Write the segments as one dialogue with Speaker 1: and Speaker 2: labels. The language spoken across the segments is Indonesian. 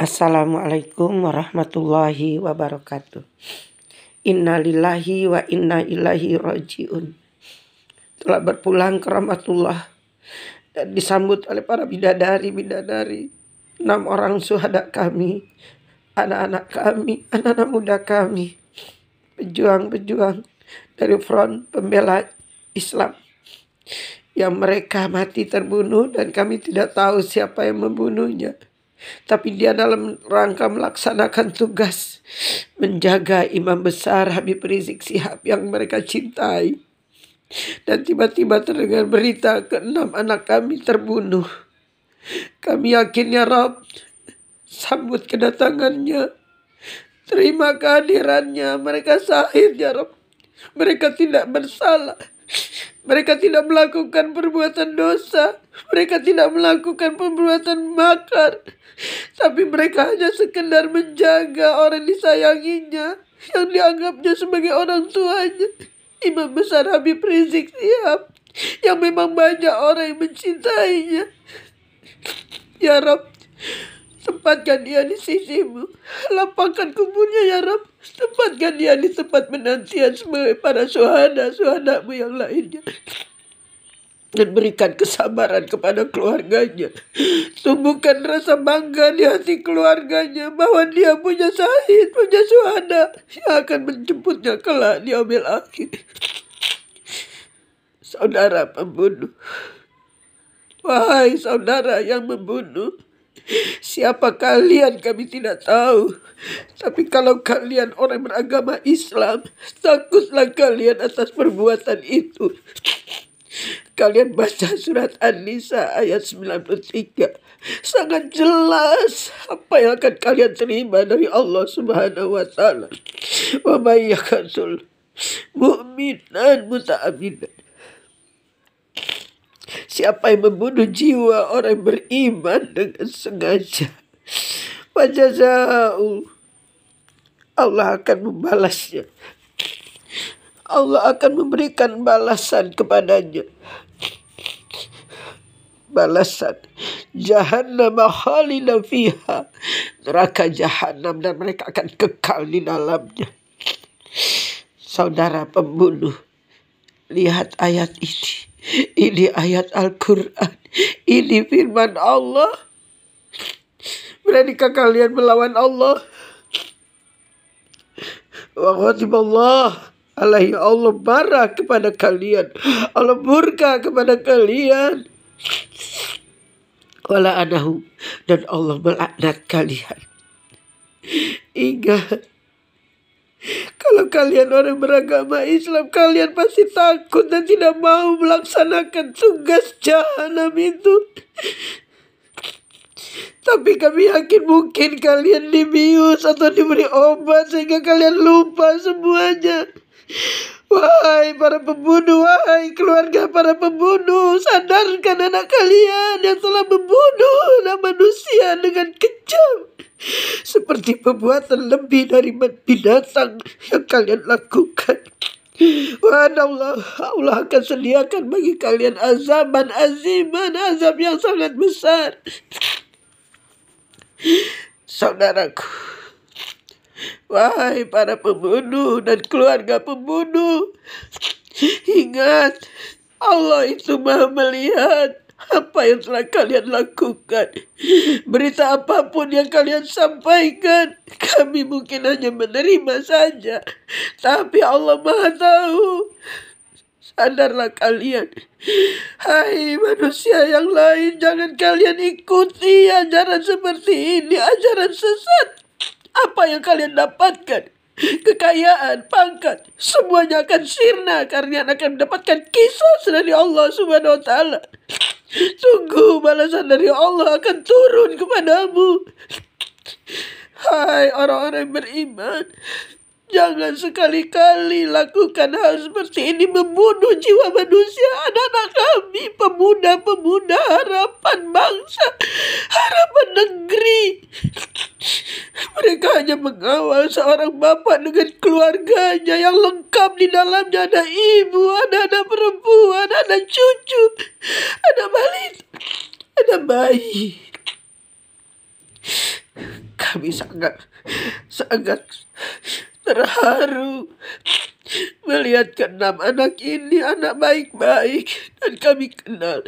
Speaker 1: Assalamualaikum warahmatullahi wabarakatuh. Innalillahi wa inna ilaihi rajiun. Telah berpulang ke rahmatullah dan disambut oleh para bidadari-bidadari, 6 orang syuhada kami, anak-anak kami, anak-anak muda kami, pejuang-pejuang dari front pembela Islam yang mereka mati terbunuh dan kami tidak tahu siapa yang membunuhnya. Tapi dia dalam rangka melaksanakan tugas menjaga Imam Besar Habib Rizik Syihab yang mereka cintai. Dan tiba-tiba terdengar berita ke-6 anak kami terbunuh. Kami yakin ya Rabb, sambut kedatangannya, terima kehadirannya. Mereka syahid ya Rabb, mereka tidak bersalah. Mereka tidak melakukan perbuatan dosa. Mereka tidak melakukan perbuatan makar. Tapi mereka hanya sekedar menjaga orang disayanginya, yang dianggapnya sebagai orang tuanya, Imam Besar Habib Rizik Syihab, yang memang banyak orang yang mencintainya. Ya Rabb, tempatkan dia di sisimu, lapangkan kuburnya ya Rabb, tempatkan dia di tempat penantian sebagai para syuhada-syuhadamu yang lainnya. Dan berikan kesabaran kepada keluarganya. Tumbuhkan rasa bangga di hati keluarganya bahwa dia punya syahid, punya syuhada yang akan menjemputnya kelak di yaumil akhir. Saudara pembunuh, wahai saudara yang membunuh, siapa kalian kami tidak tahu. Tapi kalau kalian orang beragama Islam, takutlah kalian atas perbuatan itu. Kalian baca surat An-Nisa ayat 93. Sangat jelas apa yang akan kalian terima dari Allah Subhanahu wa taala. Wa may yaqtul mu'minan muta'ammidan. Siapa yang membunuh jiwa orang beriman dengan sengaja, fajaza'u, Allah akan membalasnya. Allah akan memberikan balasan kepadanya. Balasan Jahannam khalidan fiha, neraka Jahannam, dan mereka akan kekal di dalamnya. Saudara pembunuh, lihat ayat ini. Ini ayat Al-Quran. Ini firman Allah. Beranikah kalian melawan Allah? Wa ghadiballah alaihi, Allah marah kepada kalian, Allah murka kepada kalian. Wala anahu, dan Allah melaknat kalian. Ingat, kalau kalian orang beragama Islam, kalian pasti takut dan tidak mau melaksanakan tugas jahanam itu. Tapi kami yakin mungkin kalian dibius atau diberi obat sehingga kalian lupa semuanya. Wahai para pembunuh, wahai keluarga para pembunuh, sadarkan anak kalian yang telah membunuh manusia dengan kejam, seperti perbuatan lebih dari binatang yang kalian lakukan. Allah akan sediakan bagi kalian azaban aziman, azab yang sangat besar. Saudaraku, wahai para pembunuh dan keluarga pembunuh, ingat, Allah itu Maha melihat apa yang telah kalian lakukan. Berita apapun yang kalian sampaikan, kami mungkin hanya menerima saja, tapi Allah Maha tahu. Sadarlah kalian, hai manusia yang lain, jangan kalian ikuti ajaran seperti ini, ajaran sesat. Apa yang kalian dapatkan, kekayaan, pangkat, semuanya akan sirna karena akan mendapatkan qisas dari Allah Subhanahu wa taala. Tunggu balasan dari Allah akan turun kepadamu. Hai orang-orang yang beriman, jangan sekali-kali lakukan hal seperti ini, membunuh jiwa manusia, anak-anak kami, pemuda-pemuda harapan bangsa, harapan negeri. Mereka hanya mengawal seorang bapak dengan keluarganya yang lengkap, di dalamnya ada ibu, ada anak perempuan, ada cucu, ada balita, ada bayi. kami sangat terharu melihat keenam anak ini anak baik-baik, dan kami kenal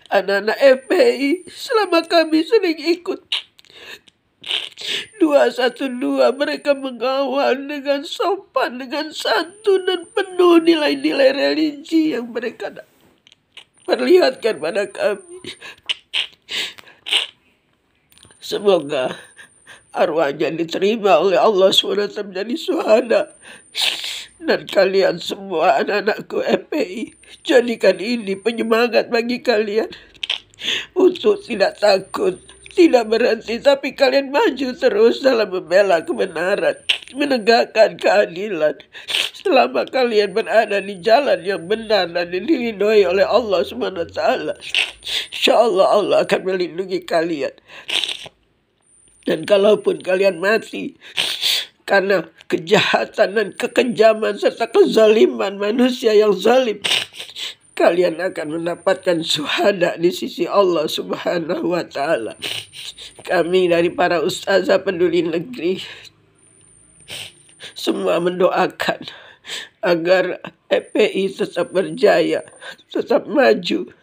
Speaker 1: anak-anak FPI selama kami sering ikut 212. Mereka mengawal dengan sopan, dengan santun, dan penuh nilai-nilai religi yang mereka perlihatkan pada kami. Semoga arwahnya diterima oleh Allah SWT menjadi syuhada. Dan kalian semua anak-anakku FPI, jadikan ini penyemangat bagi kalian untuk tidak takut, tidak berhenti, tapi kalian maju terus dalam membela kebenaran, menegakkan keadilan. Selama kalian berada di jalan yang benar dan dilindungi oleh Allah SWT, insyaallah Allah akan melindungi kalian. Dan kalaupun kalian mati karena kejahatan dan kekejaman serta kezaliman manusia yang zalim, kalian akan mendapatkan syuhada di sisi Allah Subhanahu wa Ta'ala. Kami dari para ustazah peduli negeri semua mendoakan agar FPI tetap berjaya, tetap maju,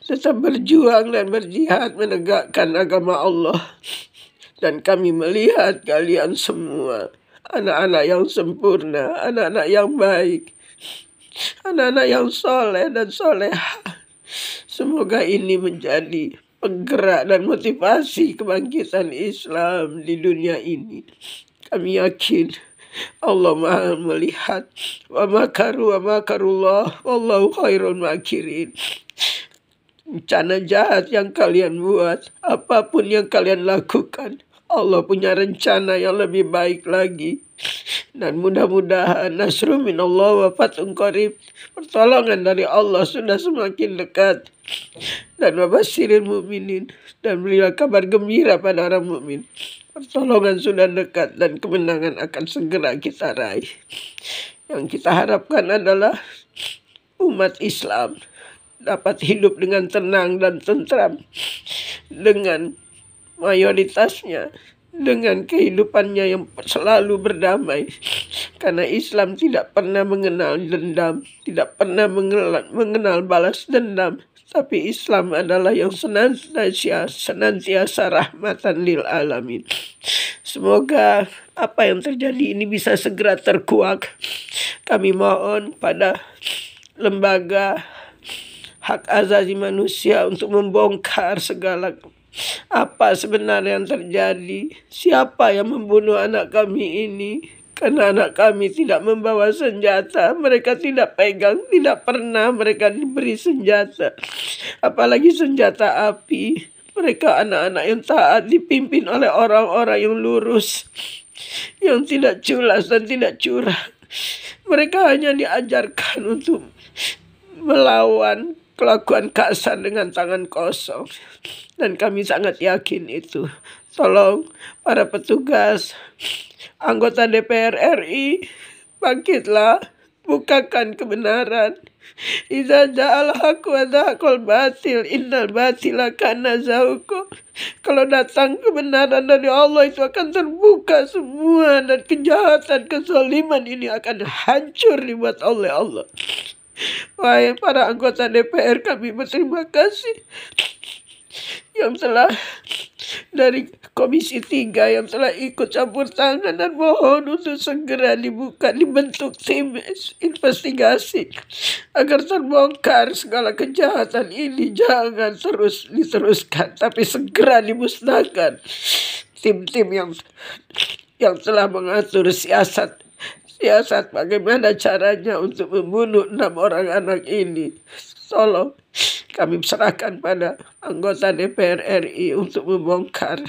Speaker 1: tetap berjuang dan berjihad menegakkan agama Allah. Dan kami melihat kalian semua anak-anak yang sempurna, anak-anak yang baik, anak-anak yang soleh dan soleha. Semoga ini menjadi penggerak dan motivasi kebangkitan Islam di dunia ini. Kami yakin Allah Maha melihat. Wa makaru wa makarullah wallahu khairul makirin. Rencana jahat yang kalian buat, apapun yang kalian lakukan, Allah punya rencana yang lebih baik lagi. Dan mudah-mudahan nasrun minallah wa fathun qarib, pertolongan dari Allah sudah semakin dekat. Dan wabasyirin mu'minin, dan berilah kabar gembira pada orang mukmin, pertolongan sudah dekat dan kemenangan akan segera kita raih. Yang kita harapkan adalah umat Islam dapat hidup dengan tenang dan tentram, dengan mayoritasnya, dengan kehidupannya yang selalu berdamai. Karena Islam tidak pernah mengenal dendam, tidak pernah mengenal balas dendam. Tapi Islam adalah yang senantiasa rahmatan lil alamin. Semoga apa yang terjadi ini bisa segera terkuak. Kami mohon pada lembaga hak asasi manusia untuk membongkar segala apa sebenarnya yang terjadi, siapa yang membunuh anak kami ini. Karena anak kami tidak membawa senjata, mereka tidak pegang, tidak pernah mereka diberi senjata, apalagi senjata api. Mereka anak-anak yang taat, dipimpin oleh orang-orang yang lurus, yang tidak culas dan tidak curang. Mereka hanya diajarkan untuk melawan kelakuan kasar dengan tangan kosong. Dan kami sangat yakin itu. Tolong para petugas, anggota DPR RI, bangkitlah, bukakan kebenaran. Idza ja'al haq wa zahaqal batil innal batila kana zahuqa. Kalau datang kebenaran dari Allah itu akan terbuka semua, dan kejahatan, kezaliman ini akan hancur dibuat oleh Allah. Wahai para anggota DPR, kami berterima kasih yang telah dari Komisi 3 yang telah ikut campur tangan, dan mohon untuk segera dibentuk tim investigasi agar terbongkar segala kejahatan ini. Jangan terus diteruskan, tapi segera dimusnahkan tim-tim yang telah mengatur siasat bagaimana caranya untuk membunuh 6 orang anak ini. Tolong kami serahkan pada anggota DPR RI untuk membongkar,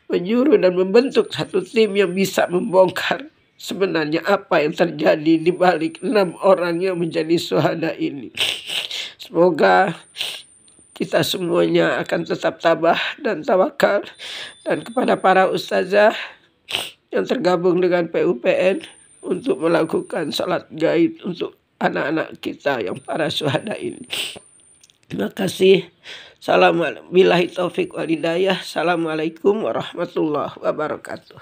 Speaker 1: menyuruh dan membentuk satu tim yang bisa membongkar sebenarnya apa yang terjadi di balik 6 orang yang menjadi syuhada ini. Semoga kita semuanya akan tetap tabah dan tawakal. Dan kepada para ustazah yang tergabung dengan PUPN untuk melakukan salat gaib untuk anak-anak kita yang para syuhada ini. Terima kasih. Assalamualaikum warahmatullahi wabarakatuh.